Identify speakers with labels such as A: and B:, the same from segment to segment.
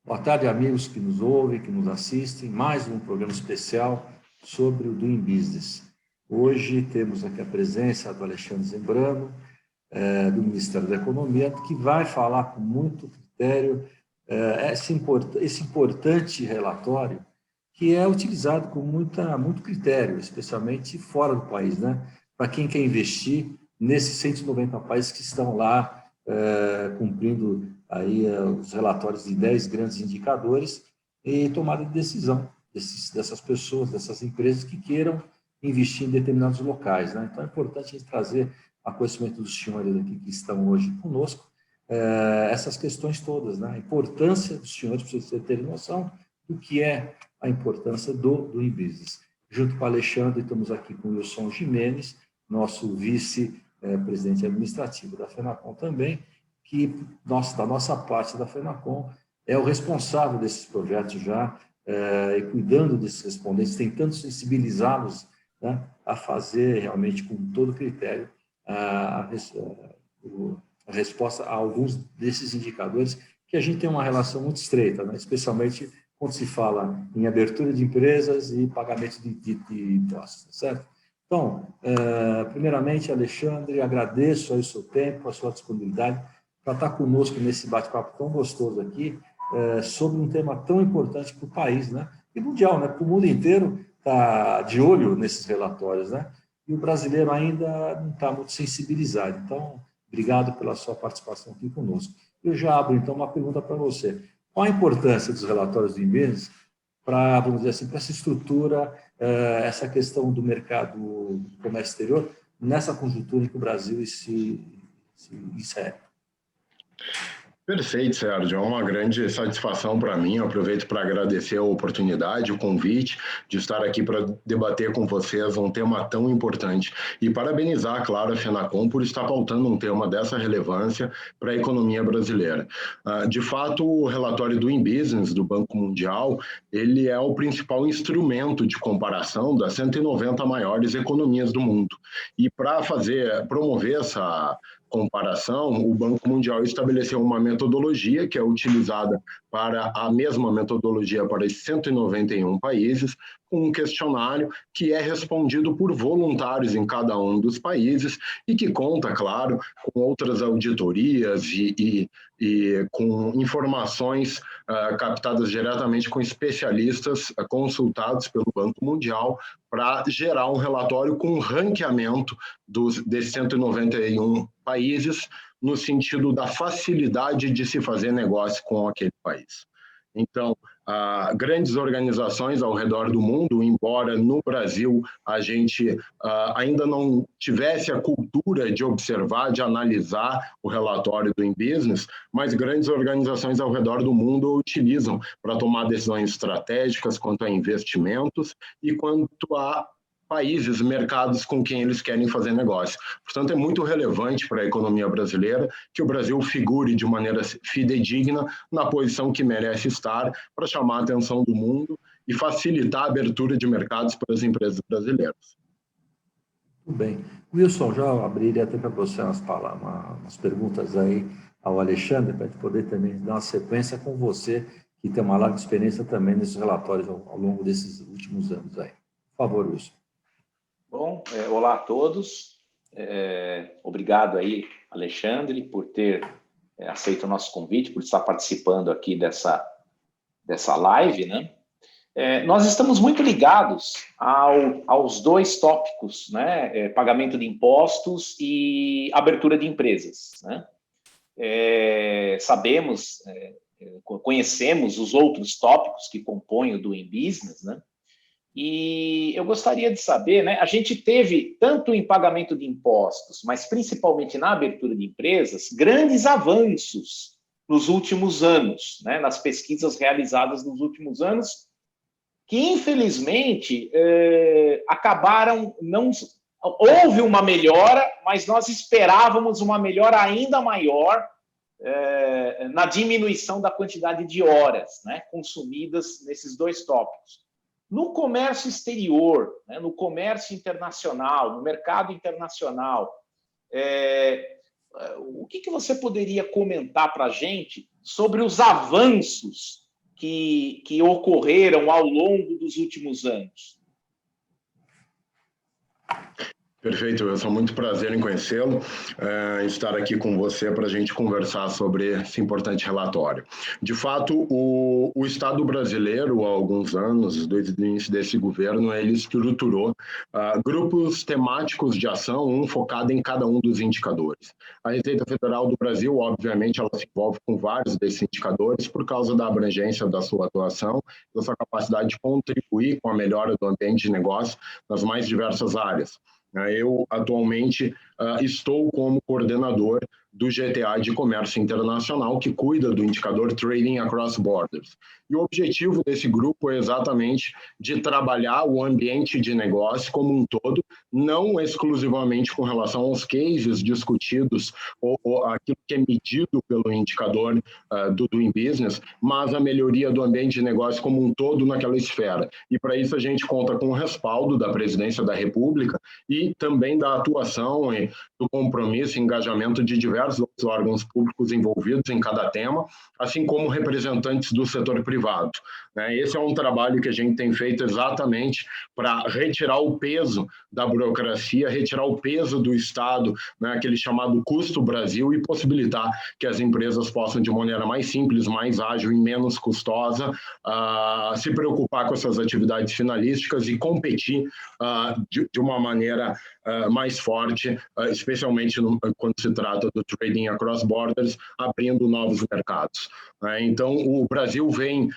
A: Boa tarde, amigos que nos ouvem, que nos assistem. Mais um programa especial sobre o Doing Business. Hoje temos aqui a presença do Alexandre Zembrano, do Ministério da Economia, que vai falar com muito critério esse importante relatório, que é utilizado com muito critério, especialmente fora do país, né? Para quem quer investir nesses 190 países que estão lá cumprindo aí os relatórios de 10 grandes indicadores e tomada de decisão dessas pessoas, dessas empresas que queiram investir em determinados locais, né? Então, é importante a gente trazer a conhecimento dos senhores aqui que estão hoje conosco, essas questões todas, né? A importância dos senhores, para vocês terem noção do que é a importância do Doing Business. Junto com o Alexandre, estamos aqui com o Wilson Gimenez, nosso vice-presidente administrativo da FENACOM também, que, da nossa parte da FENACOM, é o responsável desses projetos já, e cuidando desses respondentes, tentando sensibilizá-los, né, a fazer realmente com todo critério a resposta a alguns desses indicadores, que a gente tem uma relação muito estreita, né, especialmente quando se fala em abertura de empresas e pagamento de impostos, certo? Então, primeiramente, Alexandre, agradeço aí o seu tempo, a sua disponibilidade para estar conosco nesse bate-papo tão gostoso aqui, sobre um tema tão importante para o país, né? E mundial, né? Para o mundo inteiro está de olho nesses relatórios, né? E o brasileiro ainda não está muito sensibilizado. Então, obrigado pela sua participação aqui conosco. Eu já abro, então, uma pergunta para você. Qual a importância dos relatórios de empresas para, vamos dizer assim, para essa estrutura, essa questão do mercado do comércio exterior, nessa conjuntura em que o Brasil se insere?
B: Perfeito, Sérgio. É uma grande satisfação para mim. Eu aproveito para agradecer a oportunidade, o convite de estar aqui para debater com vocês um tema tão importante. E parabenizar, claro, a FENACOM por estar pautando um tema dessa relevância para a economia brasileira. De fato, o relatório do Doing Business do Banco Mundial, ele é o principal instrumento de comparação das 190 maiores economias do mundo. E para promover essa comparação, o Banco Mundial estabeleceu uma metodologia que é utilizada para a mesma metodologia para os 191 países, com um questionário que é respondido por voluntários em cada um dos países e que conta, claro, com outras auditorias e com informações captadas diretamente com especialistas consultados pelo Banco Mundial para gerar um relatório com um ranqueamento desses 191 países no sentido da facilidade de se fazer negócio com aquele país. Então, grandes organizações ao redor do mundo, embora no Brasil a gente ainda não tivesse a cultura de observar, de analisar o relatório do Doing Business, mas grandes organizações ao redor do mundo o utilizam para tomar decisões estratégicas quanto a investimentos e quanto a países, mercados com quem eles querem fazer negócio. Portanto, é muito relevante para a economia brasileira que o Brasil figure de maneira fidedigna na posição que merece estar para chamar a atenção do mundo e facilitar a abertura de mercados para as empresas brasileiras.
A: Muito bem. Wilson, já abriria até para você umas perguntas aí ao Alexandre, para a gente poder também dar uma sequência com você, que tem uma larga experiência também nesses relatórios ao longo desses últimos anos aí. Por favor, Wilson.
C: Bom, olá a todos. Obrigado aí, Alexandre, por ter aceito o nosso convite, por estar participando aqui dessa live, né? Nós estamos muito ligados aos dois tópicos, né? Pagamento de impostos e abertura de empresas, né? Conhecemos os outros tópicos que compõem o Doing Business, né? E eu gostaria de saber, né? A gente teve, tanto em pagamento de impostos, mas principalmente na abertura de empresas, grandes avanços nos últimos anos, né? Nas pesquisas realizadas nos últimos anos, que infelizmente acabaram não. Houve uma melhora, mas nós esperávamos uma melhora ainda maior na diminuição da quantidade de horas, né, consumidas nesses dois tópicos. No comércio exterior, né, no comércio internacional, no mercado internacional, o que você poderia comentar para a gente sobre os avanços que ocorreram ao longo dos últimos anos?
B: Perfeito, Wilson. Muito prazer em conhecê-lo, estar aqui com você para a gente conversar sobre esse importante relatório. De fato, o Estado brasileiro, há alguns anos, desde o início desse governo, ele estruturou grupos temáticos de ação, um focado em cada um dos indicadores. A Receita Federal do Brasil, obviamente, ela se envolve com vários desses indicadores por causa da abrangência da sua atuação, da sua capacidade de contribuir com a melhora do ambiente de negócio nas mais diversas áreas. Eu, atualmente, estou como coordenador do GTA de Comércio Internacional, que cuida do indicador Trading Across Borders. E o objetivo desse grupo é exatamente de trabalhar o ambiente de negócio como um todo, não exclusivamente com relação aos cases discutidos ou aquilo que é medido pelo indicador do Doing Business, mas a melhoria do ambiente de negócio como um todo naquela esfera. E para isso a gente conta com o respaldo da Presidência da República e também da atuação e do compromisso e engajamento de diversos outros órgãos públicos envolvidos em cada tema, assim como representantes do setor privado. Esse é um trabalho que a gente tem feito exatamente para retirar o peso da burocracia, retirar o peso do Estado, aquele chamado custo Brasil, e possibilitar que as empresas possam, de maneira mais simples, mais ágil e menos custosa, se preocupar com essas atividades finalísticas e competir de uma maneira mais forte, especialmente quando se trata do trading across borders, abrindo novos mercados. Então, o Brasil vem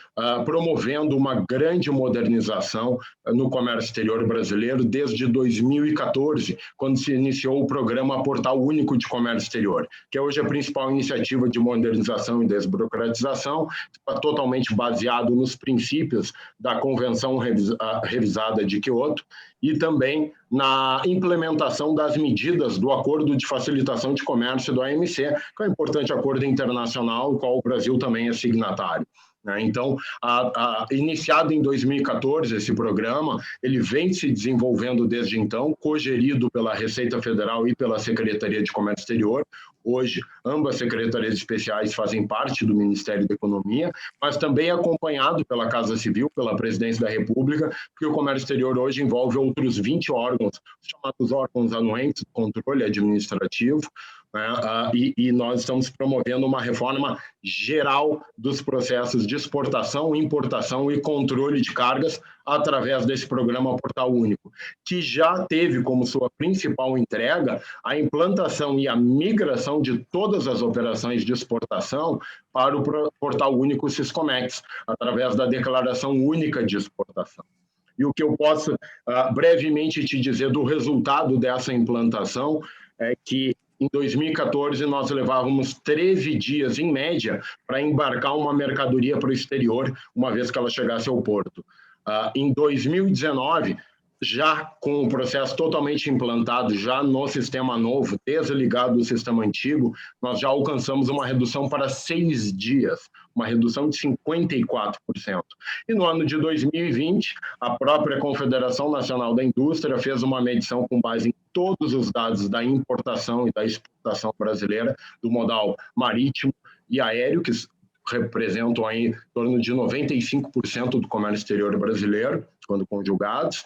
B: promovendo uma grande modernização no comércio exterior brasileiro desde 2014, quando se iniciou o programa Portal Único de Comércio Exterior, que é hoje a principal iniciativa de modernização e desburocratização, está totalmente baseado nos princípios da Convenção Revisada de Kyoto e também na implementação das medidas do Acordo de Facilitação de Comércio do AMC, que é um importante acordo internacional, o qual o Brasil também é signatário. Então, iniciado em 2014 esse programa, ele vem se desenvolvendo desde então, cogerido pela Receita Federal e pela Secretaria de Comércio Exterior. Hoje, ambas secretarias especiais fazem parte do Ministério da Economia, mas também acompanhado pela Casa Civil, pela Presidência da República, porque o comércio exterior hoje envolve outros 20 órgãos, chamados órgãos anuentes de controle administrativo, e nós estamos promovendo uma reforma geral dos processos de exportação, importação e controle de cargas através desse programa Portal Único, que já teve como sua principal entrega a implantação e a migração de todas as operações de exportação para o Portal Único Siscomex, através da Declaração Única de Exportação. E o que eu posso brevemente te dizer do resultado dessa implantação é que em 2014, nós levávamos 13 dias, em média, para embarcar uma mercadoria para o exterior, uma vez que ela chegasse ao porto. Em 2019, já com o processo totalmente implantado, já no sistema novo, desligado do sistema antigo, nós já alcançamos uma redução para 6 dias, uma redução de 54%. E no ano de 2020, a própria Confederação Nacional da Indústria fez uma medição com base em todos os dados da importação e da exportação brasileira, do modal marítimo e aéreo, que representam aí em torno de 95% do comércio exterior brasileiro, quando conjugados,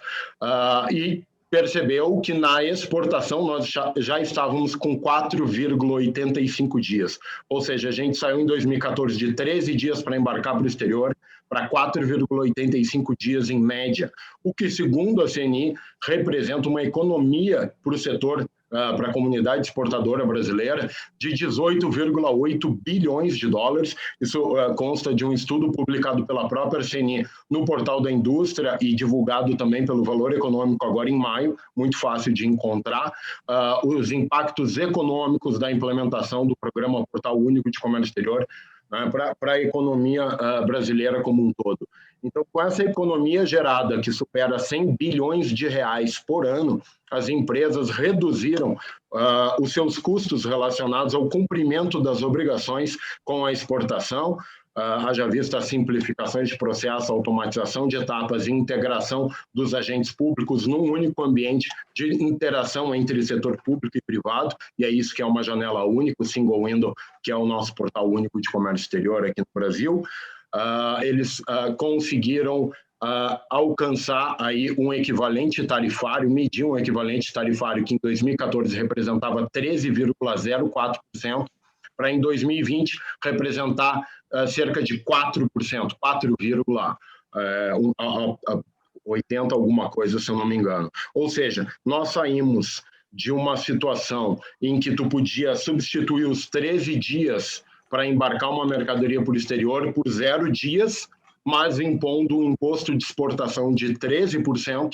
B: e percebeu que na exportação nós já estávamos com 4,85 dias, ou seja, a gente saiu em 2014 de 13 dias para embarcar para o exterior para 4,85 dias em média, o que, segundo a CNI, representa uma economia para o setor, para a comunidade exportadora brasileira, de 18,8 bilhões de dólares. Isso consta de um estudo publicado pela própria CNI no Portal da Indústria e divulgado também pelo Valor Econômico agora em maio, muito fácil de encontrar, os impactos econômicos da implementação do Programa Portal Único de Comércio Exterior para a economia brasileira como um todo. Então, com essa economia gerada, que supera 100 bilhões de reais por ano, as empresas reduziram os seus custos relacionados ao cumprimento das obrigações com a exportação, haja vista as simplificações de processo, automatização de etapas e integração dos agentes públicos num único ambiente de interação entre setor público e privado, e é isso que é uma janela única, o Single Window, que é o nosso portal único de comércio exterior aqui no Brasil. eles conseguiram alcançar aí um equivalente tarifário, medir um equivalente tarifário que em 2014 representava 13,04%, para em 2020 representar cerca de 4%, 4,80 alguma coisa, se eu não me engano. Ou seja, nós saímos de uma situação em que tu podia substituir os 13 dias para embarcar uma mercadoria por exterior por 0 dias, mas impondo um imposto de exportação de 13%,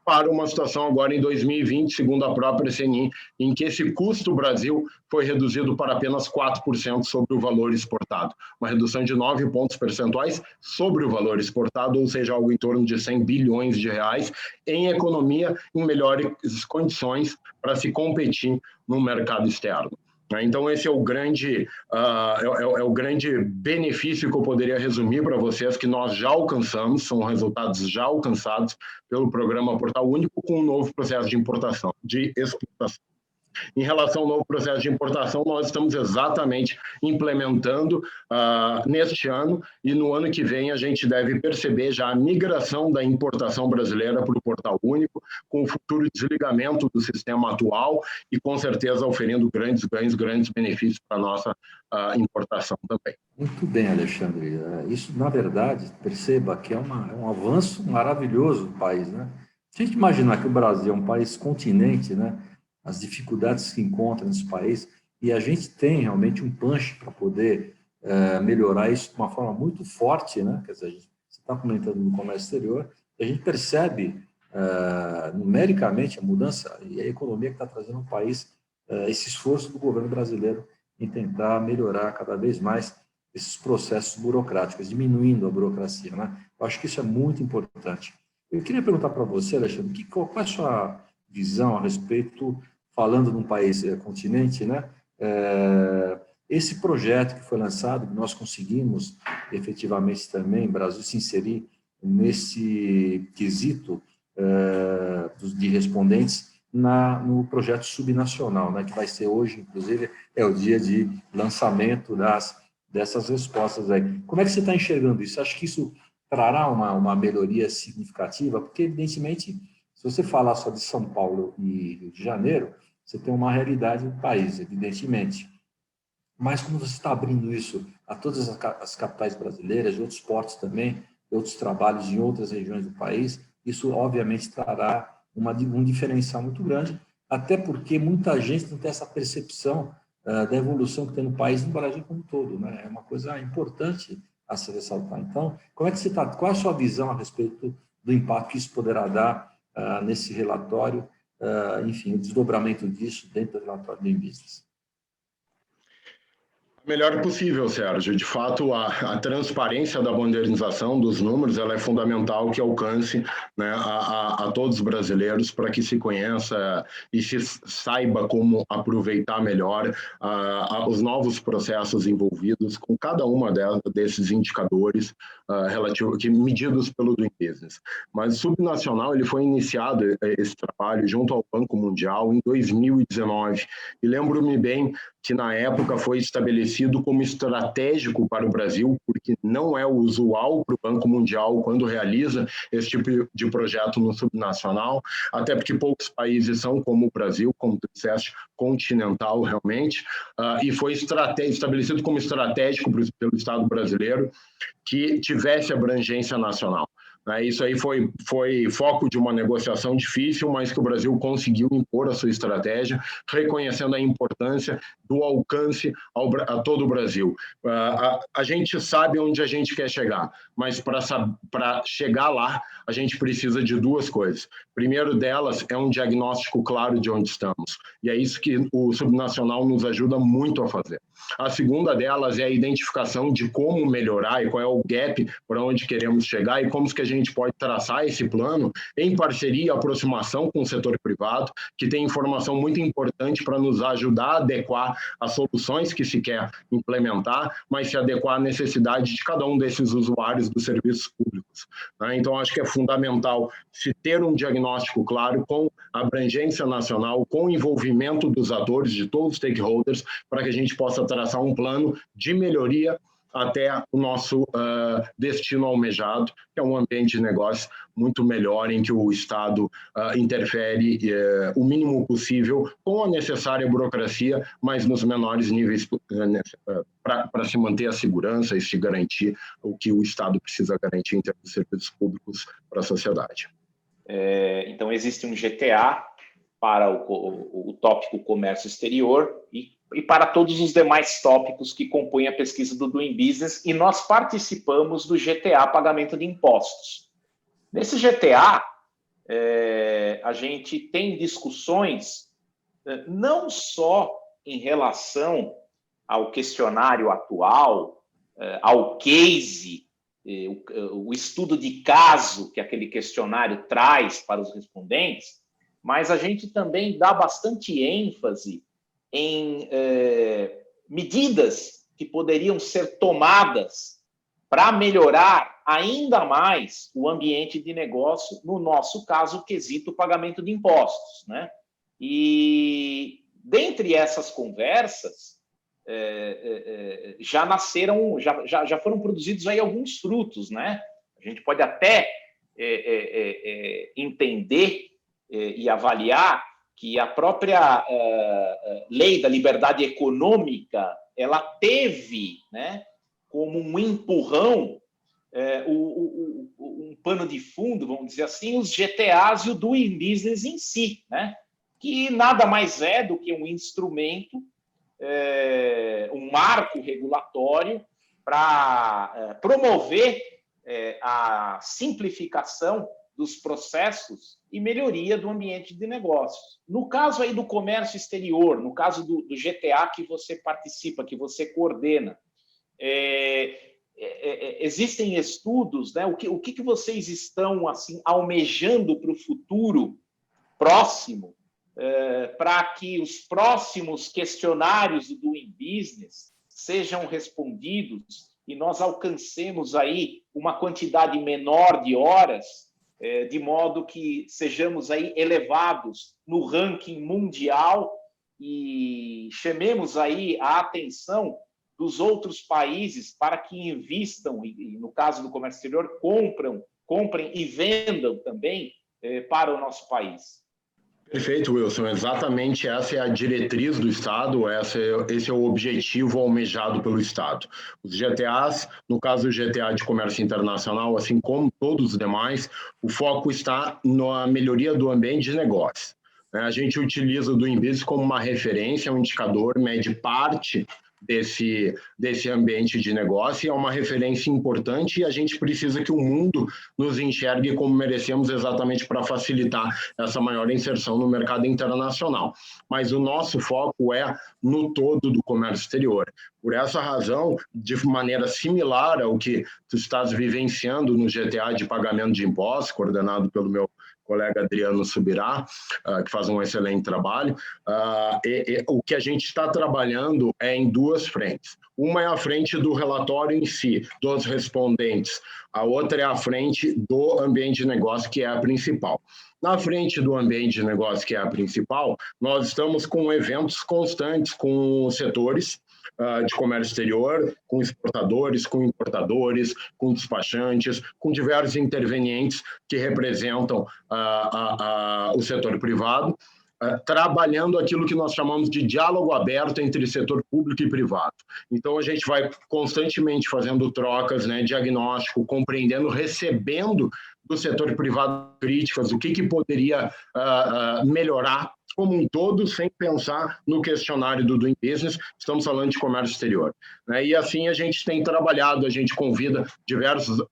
B: para uma situação agora em 2020, segundo a própria CNI, em que esse custo Brasil foi reduzido para apenas 4% sobre o valor exportado. Uma redução de 9 pontos percentuais sobre o valor exportado, ou seja, algo em torno de 100 bilhões de reais em economia, em melhores condições para se competir no mercado externo. Então, esse é o grande benefício que eu poderia resumir para vocês, que nós já alcançamos, são resultados já alcançados pelo programa Portal Único, com um novo processo de importação, de exportação. Em relação ao novo processo de importação, nós estamos exatamente implementando neste ano, e no ano que vem a gente deve perceber já a migração da importação brasileira para o Portal Único, com o futuro desligamento do sistema atual e, com certeza, oferindo grandes ganhos, grandes benefícios para a nossa importação também.
A: Muito bem, Alexandre. Isso, na verdade, perceba que é um avanço maravilhoso do país, né? Se a gente imaginar que o Brasil é um país continente, né? As dificuldades que encontra nesse país, e a gente tem realmente um punch para poder melhorar isso de uma forma muito forte, né? Quer dizer, você está comentando no comércio exterior, e a gente percebe numericamente a mudança e a economia que está trazendo ao país, esse esforço do governo brasileiro em tentar melhorar cada vez mais esses processos burocráticos, diminuindo a burocracia, né? Eu acho que isso é muito importante. Eu queria perguntar para você, Alexandre, qual é a sua visão a respeito, falando de um país continente, né? Esse projeto que foi lançado, nós conseguimos efetivamente também, Brasil, se inserir nesse quesito de respondentes no projeto subnacional, né? Que vai ser hoje, inclusive, é o dia de lançamento dessas respostas aí. Como é que você está enxergando isso? Acho que isso trará uma melhoria significativa? Porque, evidentemente, se você falar só de São Paulo e Rio de Janeiro, você tem uma realidade do país, evidentemente. Mas como você está abrindo isso a todas as capitais brasileiras, outros portos também, outros trabalhos em outras regiões do país, isso obviamente trará um diferencial muito grande, até porque muita gente não tem essa percepção da evolução que tem no país e no Brasil como um todo, né? É uma coisa importante a se ressaltar. Então, como é que você está? Qual é a sua visão a respeito do impacto que isso poderá dar nesse relatório, enfim, o desdobramento disso dentro do relatório do Business?
B: Melhor possível, Sérgio. De fato, a transparência da modernização dos números ela é fundamental que alcance, né, a todos os brasileiros para que se conheça e se saiba como aproveitar melhor os novos processos envolvidos com cada uma desses indicadores medidos pelo Doing Business. Mas o subnacional ele foi iniciado esse trabalho junto ao Banco Mundial em 2019 e lembro-me bem que na época foi estabelecido como estratégico para o Brasil, porque não é o usual para o Banco Mundial quando realiza esse tipo de projeto no subnacional, até porque poucos países são como o Brasil, como tu disseste, continental realmente, e foi estabelecido como estratégico pelo Estado brasileiro que tivesse abrangência nacional. Isso aí foi foco de uma negociação difícil, mas que o Brasil conseguiu impor a sua estratégia, reconhecendo a importância do alcance a todo o Brasil. A gente sabe onde a gente quer chegar, mas para chegar lá, a gente precisa de duas coisas. Primeiro delas é um diagnóstico claro de onde estamos, e é isso que o subnacional nos ajuda muito a fazer. A segunda delas é a identificação de como melhorar e qual é o gap para onde queremos chegar e como que a gente pode traçar esse plano em parceria, aproximação com o setor privado, que tem informação muito importante para nos ajudar a adequar as soluções que se quer implementar, mas se adequar à necessidade de cada um desses usuários dos serviços públicos. Então, acho que é fundamental se ter um diagnóstico claro com abrangência nacional, com envolvimento dos atores, de todos os stakeholders, para que a gente possa traçar um plano de melhoria até o nosso destino almejado, que é um ambiente de negócio muito melhor, em que o Estado interfere o mínimo possível com a necessária burocracia, mas nos menores níveis para se manter a segurança e se garantir o que o Estado precisa garantir em termos de serviços públicos para a sociedade.
C: Então, existe um GTA para o tópico comércio exterior e para todos os demais tópicos que compõem a pesquisa do Doing Business, e nós participamos do GTA Pagamento de Impostos. Nesse GTA, a gente tem discussões não só em relação ao questionário atual, ao case, o estudo de caso que aquele questionário traz para os respondentes, mas a gente também dá bastante ênfase em medidas que poderiam ser tomadas para melhorar ainda mais o ambiente de negócio, no nosso caso, o quesito pagamento de impostos, né? E dentre essas conversas, já nasceram, já foram produzidos aí alguns frutos, né? A gente pode até entender e avaliar que a própria lei da liberdade econômica, ela teve, né, como um empurrão, um pano de fundo, vamos dizer assim, os GTAs e o Doing Business em si, né? Que nada mais é do que um instrumento, um marco regulatório para promover a simplificação dos processos e melhoria do ambiente de negócios. No caso aí do comércio exterior, no caso do GTA que você participa, que você coordena, existem estudos, né? O que vocês estão assim almejando para o futuro próximo, para que os próximos questionários do Doing Business sejam respondidos e nós alcancemos aí uma quantidade menor de horas, de modo que sejamos aí elevados no ranking mundial e chamemos aí a atenção dos outros países para que invistam, e no caso do comércio exterior, comprem e vendam também para o nosso país.
B: Perfeito, Wilson. Exatamente essa é a diretriz do Estado, esse é o objetivo almejado pelo Estado. Os GTAs, no caso do GTA de Comércio Internacional, assim como todos os demais, o foco está na melhoria do ambiente de negócio. A gente utiliza o Doing Business como uma referência, um indicador, mede parte desse ambiente de negócio, e é uma referência importante, e a gente precisa que o mundo nos enxergue como merecemos, exatamente para facilitar essa maior inserção no mercado internacional. Mas o nosso foco é no todo do comércio exterior. Por essa razão, de maneira similar ao que tu estás vivenciando no GTA de pagamento de impostos, coordenado pelo meu colega Adriano Subirá, que faz um excelente trabalho, o que a gente está trabalhando é em duas frentes. Uma é a frente do relatório em si, dos respondentes. A outra é a frente do ambiente de negócio, que é a principal. Na frente do ambiente de negócio, que é a principal, nós estamos com eventos constantes com os setores de comércio exterior, com exportadores, com importadores, com despachantes, com diversos intervenientes que representam o setor privado, trabalhando aquilo que nós chamamos de diálogo aberto entre setor público e privado. Então, a gente vai constantemente fazendo trocas, né, diagnóstico, compreendendo, recebendo do setor privado críticas, o que poderia melhorar como um todo, sem pensar no questionário do Doing Business. Estamos falando de comércio exterior, né? E assim a gente tem trabalhado, a gente convida diversos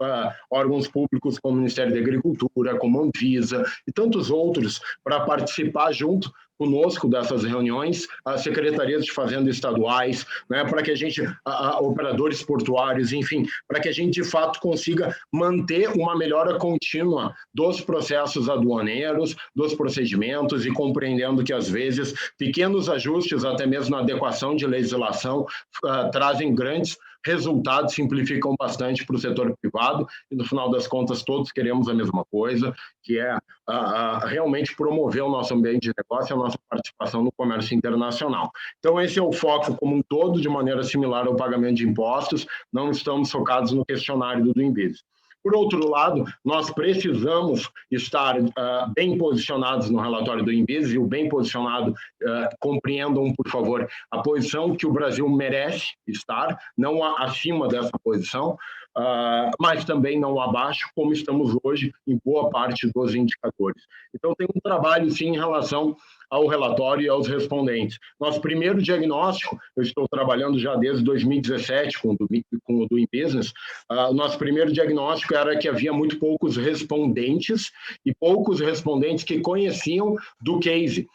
B: órgãos públicos, como o Ministério da Agricultura, como a Anvisa e tantos outros, para participar junto conosco dessas reuniões, as secretarias de fazenda estaduais, né, para que a gente, operadores portuários, enfim, para que a gente de fato consiga manter uma melhora contínua dos processos aduaneiros, dos procedimentos, e compreendendo que às vezes pequenos ajustes, até mesmo na adequação de legislação, trazem grandes resultados simplificam bastante para o setor privado e, no final das contas, todos queremos a mesma coisa, que é realmente promover o nosso ambiente de negócio e a nossa participação no comércio internacional. Então, esse é o foco como um todo, de maneira similar ao pagamento de impostos, não estamos focados no questionário do Doing Business. Por outro lado, nós precisamos estar bem posicionados no relatório do Doing Business, e o bem posicionado, compreendam, por favor, a posição que o Brasil merece estar, não acima dessa posição, mas também não abaixo, como estamos hoje em boa parte dos indicadores. Então, tem um trabalho, sim, em relação ao relatório e aos respondentes. Nosso primeiro diagnóstico, eu estou trabalhando já desde 2017 com o Doing Business, nosso primeiro diagnóstico era que havia muito poucos respondentes e poucos respondentes que conheciam do case.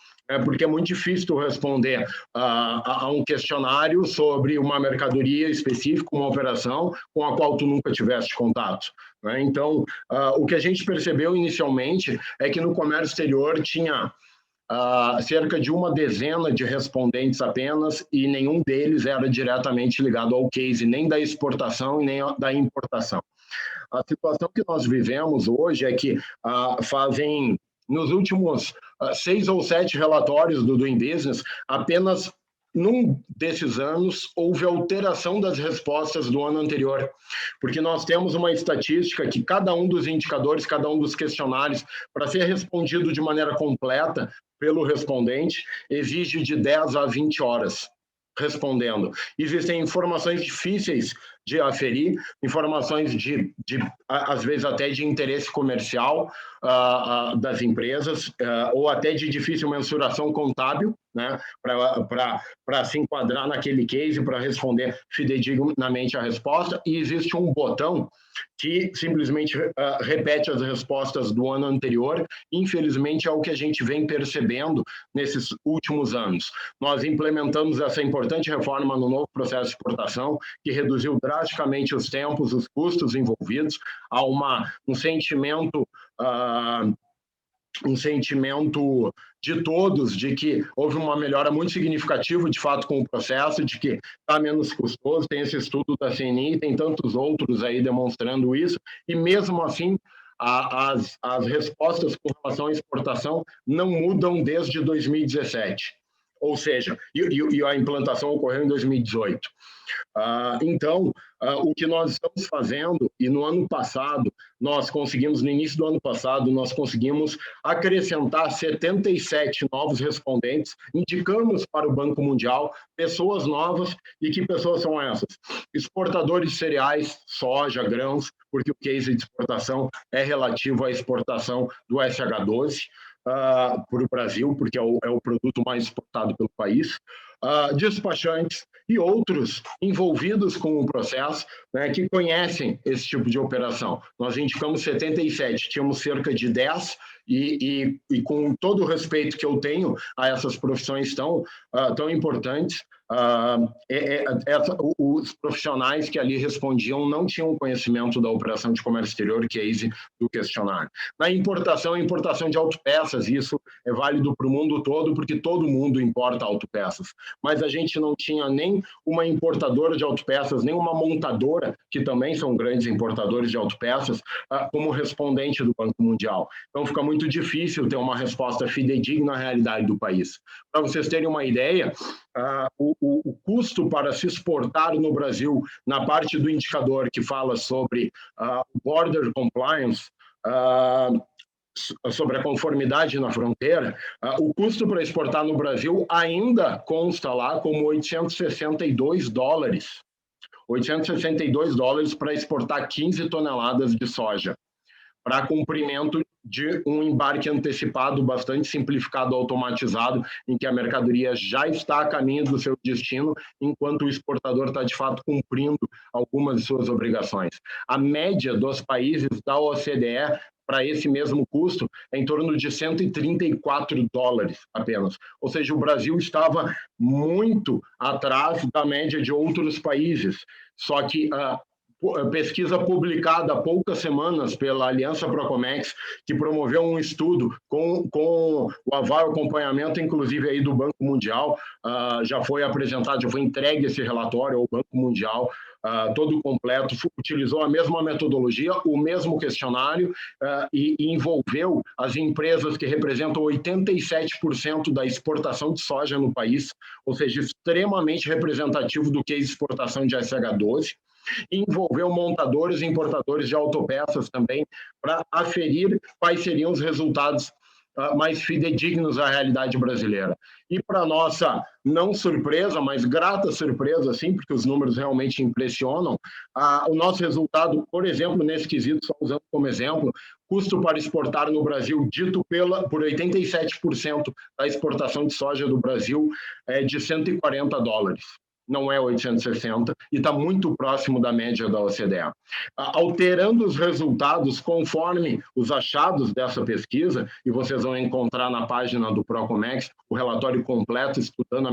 B: Porque é muito difícil responder a um questionário sobre uma mercadoria específica, uma operação com a qual tu nunca tiveste contato. Né? Então, o que a gente percebeu inicialmente é que no comércio exterior tinha cerca de uma dezena de respondentes apenas, e nenhum deles era diretamente ligado ao case, nem da exportação e nem da importação. A situação que nós vivemos hoje é que nos últimos 6 ou 7 relatórios do Doing Business, apenas num desses anos houve alteração das respostas do ano anterior, porque nós temos uma estatística que cada um dos indicadores, cada um dos questionários, para ser respondido de maneira completa pelo respondente, exige de 10 a 20 horas respondendo. Existem informações difíceis de aferir, informações às vezes até de interesse comercial das empresas, ou até de difícil mensuração contábil, né, para se enquadrar naquele case, para responder fidedignamente a resposta, e existe um botão que simplesmente repete as respostas do ano anterior. Infelizmente, é o que a gente vem percebendo nesses últimos anos. Nós implementamos essa importante reforma no novo processo de exportação, que reduziu drasticamente os tempos, os custos envolvidos, há um sentimento de todos de que houve uma melhora muito significativa, de fato, com o processo, de que está menos custoso. Tem esse estudo da CNI, tem tantos outros aí demonstrando isso, e mesmo assim as respostas com relação à exportação não mudam desde 2017, ou seja, e a implantação ocorreu em 2018. Então, o que nós estamos fazendo, e no ano passado, no início do ano passado, nós conseguimos acrescentar 77 novos respondentes, indicamos para o Banco Mundial pessoas novas. E que pessoas são essas? Exportadores de cereais, soja, grãos, porque o case de exportação é relativo à exportação do SH12, para o Brasil, porque é o produto mais exportado pelo país, despachantes e outros envolvidos com o processo, né, que conhecem esse tipo de operação. Nós indicamos 77, tínhamos cerca de 10, e com todo o respeito que eu tenho a essas profissões tão importantes, os profissionais que ali respondiam não tinham conhecimento da operação de comércio exterior, case do questionário. Na importação, a importação de autopeças, isso é válido para o mundo todo, porque todo mundo importa autopeças, mas a gente não tinha nem uma importadora de autopeças, nem uma montadora, que também são grandes importadores de autopeças, como respondente do Banco Mundial. Então fica muito difícil ter uma resposta fidedigna à realidade do país. Para vocês terem uma ideia, o custo para se exportar no Brasil, na parte do indicador que fala sobre border compliance, sobre a conformidade na fronteira, o custo para exportar no Brasil ainda consta lá como $862. $862 para exportar 15 toneladas de soja, para cumprimento de um embarque antecipado, bastante simplificado, automatizado, em que a mercadoria já está a caminho do seu destino, enquanto o exportador está, de fato, cumprindo algumas de suas obrigações. A média dos países da OCDE para esse mesmo custo é em torno de $134 apenas. Ou seja, o Brasil estava muito atrás da média de outros países. Só que pesquisa publicada há poucas semanas pela Aliança Procomex, que promoveu um estudo com o aval e acompanhamento, inclusive, aí do Banco Mundial. Já foi apresentado, já foi entregue esse relatório ao Banco Mundial, todo completo, utilizou a mesma metodologia, o mesmo questionário, e envolveu as empresas que representam 87% da exportação de soja no país, ou seja, extremamente representativo do que é exportação de SH12. Envolveu montadores e importadores de autopeças também, para aferir quais seriam os resultados mais fidedignos à realidade brasileira. E para nossa, não surpresa, mas grata surpresa, sim, porque os números realmente impressionam, o nosso resultado, por exemplo, nesse quesito, só usando como exemplo, custo para exportar no Brasil, dito por 87% da exportação de soja do Brasil, é de $140. Não é 860, e está muito próximo da média da OCDE. Alterando os resultados conforme os achados dessa pesquisa, e vocês vão encontrar na página do Procomex o relatório completo explicando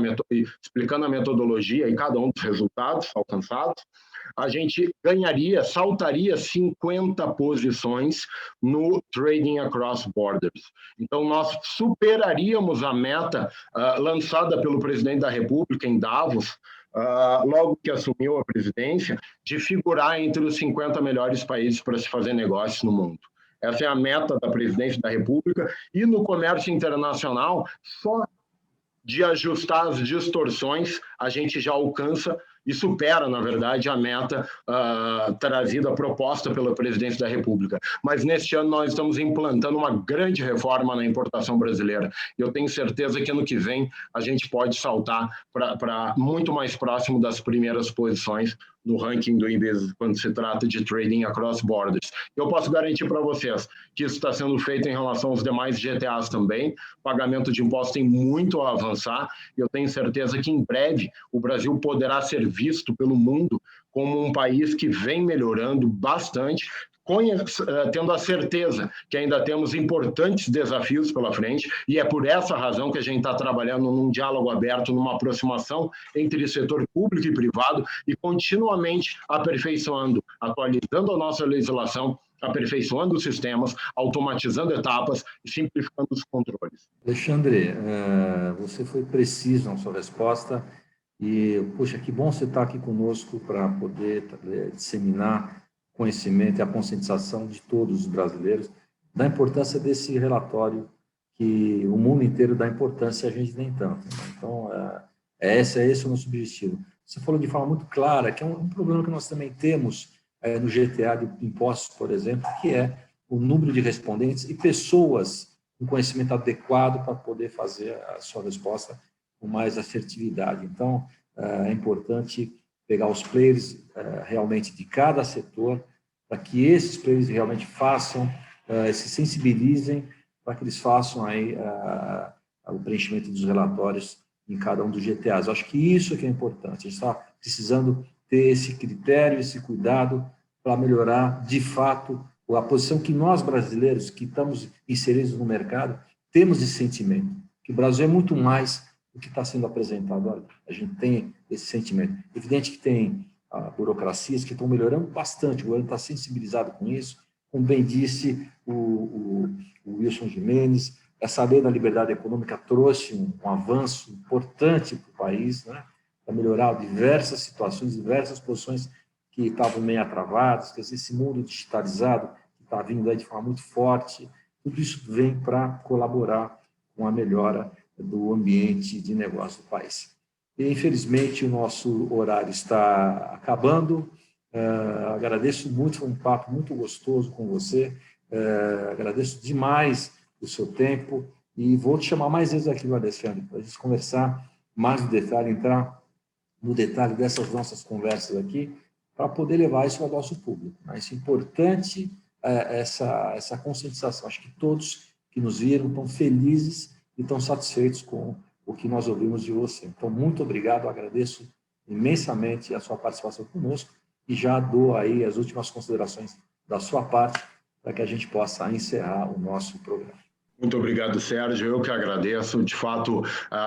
B: a metodologia e cada um dos resultados alcançados, a gente saltaria 50 posições no Trading Across Borders. Então, nós superaríamos a meta lançada pelo presidente da República em Davos, logo que assumiu a presidência, de figurar entre os 50 melhores países para se fazer negócios no mundo. Essa é a meta da presidência da República, e no comércio internacional, só de ajustar as distorções, a gente já alcança e supera, na verdade, a meta proposta pela presidência da República. Mas neste ano nós estamos implantando uma grande reforma na importação brasileira. Eu tenho certeza que ano que vem a gente pode saltar para muito mais próximo das primeiras posições no ranking do Inbusiness quando se trata de trading across borders. Eu posso garantir para vocês que isso está sendo feito em relação aos demais GTAs também. O pagamento de impostos tem muito a avançar, e eu tenho certeza que em breve o Brasil poderá ser visto pelo mundo como um país que vem melhorando bastante, tendo a certeza que ainda temos importantes desafios pela frente, e é por essa razão que a gente está trabalhando num diálogo aberto, numa aproximação entre setor público e privado, e continuamente aperfeiçoando, atualizando a nossa legislação, aperfeiçoando os sistemas, automatizando etapas e simplificando os controles.
A: Alexandre, você foi preciso na sua resposta, e, puxa, que bom você estar aqui conosco para poder disseminar conhecimento e a conscientização de todos os brasileiros da importância desse relatório, que o mundo inteiro dá importância e a gente nem tanto. Né? Então, esse é o nosso objetivo. Você falou de forma muito clara que é um problema que nós também temos no GTA de impostos, por exemplo, que é o número de respondentes e pessoas com conhecimento adequado para poder fazer a sua resposta com mais assertividade. Então, é importante pegar os players realmente de cada setor, para que esses players realmente façam, se sensibilizem, para que eles façam aí o preenchimento dos relatórios em cada um dos GTAs. Eu acho que isso é que é importante. A gente está precisando ter esse critério, esse cuidado para melhorar, de fato, a posição que nós, brasileiros, que estamos inseridos no mercado, temos esse sentimento, que o Brasil é muito mais do que está sendo apresentado. Olha, a gente tem esse sentimento. Evidente que tem burocracias que estão melhorando bastante, o governo está sensibilizado com isso, como bem disse o Wilson Gimenez, essa lei da liberdade econômica trouxe um avanço importante para o país, né, para melhorar diversas situações, diversas posições que estavam meio travadas, quer dizer, esse mundo digitalizado que está vindo aí de forma muito forte, tudo isso vem para colaborar com a melhora do ambiente de negócio do país. E, infelizmente, o nosso horário está acabando. Agradeço muito, foi um papo muito gostoso com você. Agradeço demais o seu tempo e vou te chamar mais vezes aqui, Alexandre, para a gente conversar mais no detalhe, entrar no detalhe dessas nossas conversas aqui, para poder levar isso ao nosso público. Mas é importante essa conscientização. Acho que todos que nos viram estão felizes e estão satisfeitos com o que nós ouvimos de você. Então, muito obrigado, agradeço imensamente a sua participação conosco e já dou aí as últimas considerações da sua parte para que a gente possa encerrar o nosso programa.
B: Muito obrigado, Sérgio. Eu que agradeço. De fato,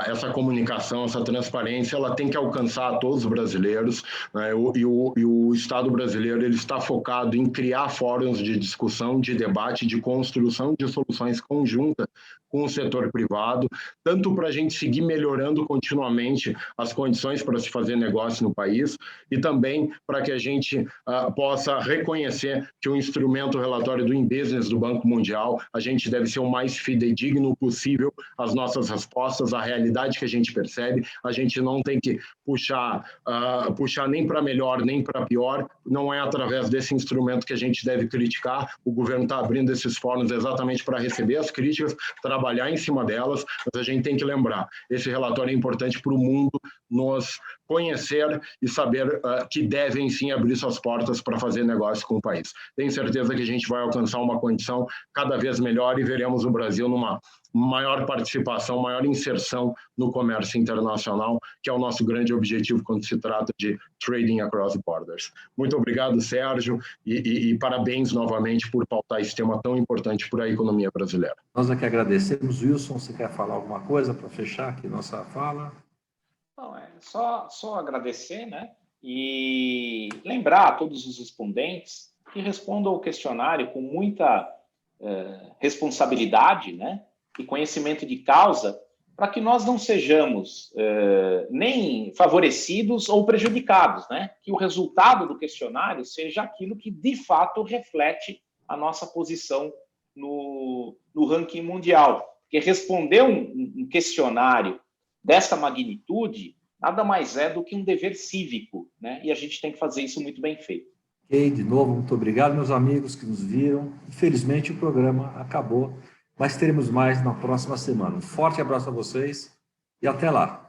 B: essa comunicação, essa transparência, ela tem que alcançar todos os brasileiros, né? E o Estado brasileiro ele está focado em criar fóruns de discussão, de debate, de construção de soluções conjuntas com o setor privado, tanto para a gente seguir melhorando continuamente as condições para se fazer negócio no país e também para que a gente possa reconhecer que o instrumento relatório do Business do Banco Mundial, a gente deve ser o mais fidedigno possível às nossas respostas, à realidade que a gente percebe. A gente não tem que puxar nem para melhor nem para pior, não é através desse instrumento que a gente deve criticar. O governo está abrindo esses fóruns exatamente para receber as críticas, trabalhar em cima delas, mas a gente tem que lembrar, esse relatório é importante para o mundo nos conhecer e saber que devem sim abrir suas portas para fazer negócio com o país. Tenho certeza que a gente vai alcançar uma condição cada vez melhor e veremos o Brasil numa maior participação, maior inserção no comércio internacional, que é o nosso grande objetivo quando se trata de trading across borders. Muito obrigado, Sérgio, e parabéns novamente por pautar esse tema tão importante para a economia brasileira.
A: Nós aqui agradecemos. Wilson, você quer falar alguma coisa para fechar aqui nossa fala?
C: Não, só agradecer, né? E lembrar a todos os respondentes que respondam ao questionário com muita responsabilidade, né? E conhecimento de causa, para que nós não sejamos nem favorecidos ou prejudicados, né? Que o resultado do questionário seja aquilo que, de fato, reflete a nossa posição no ranking mundial. Porque responder um questionário dessa magnitude nada mais é do que um dever cívico, né? E a gente tem que fazer isso muito bem feito.
A: Ok, de novo, muito obrigado, meus amigos que nos viram. Infelizmente, o programa acabou, mas teremos mais na próxima semana. Um forte abraço a vocês e até lá.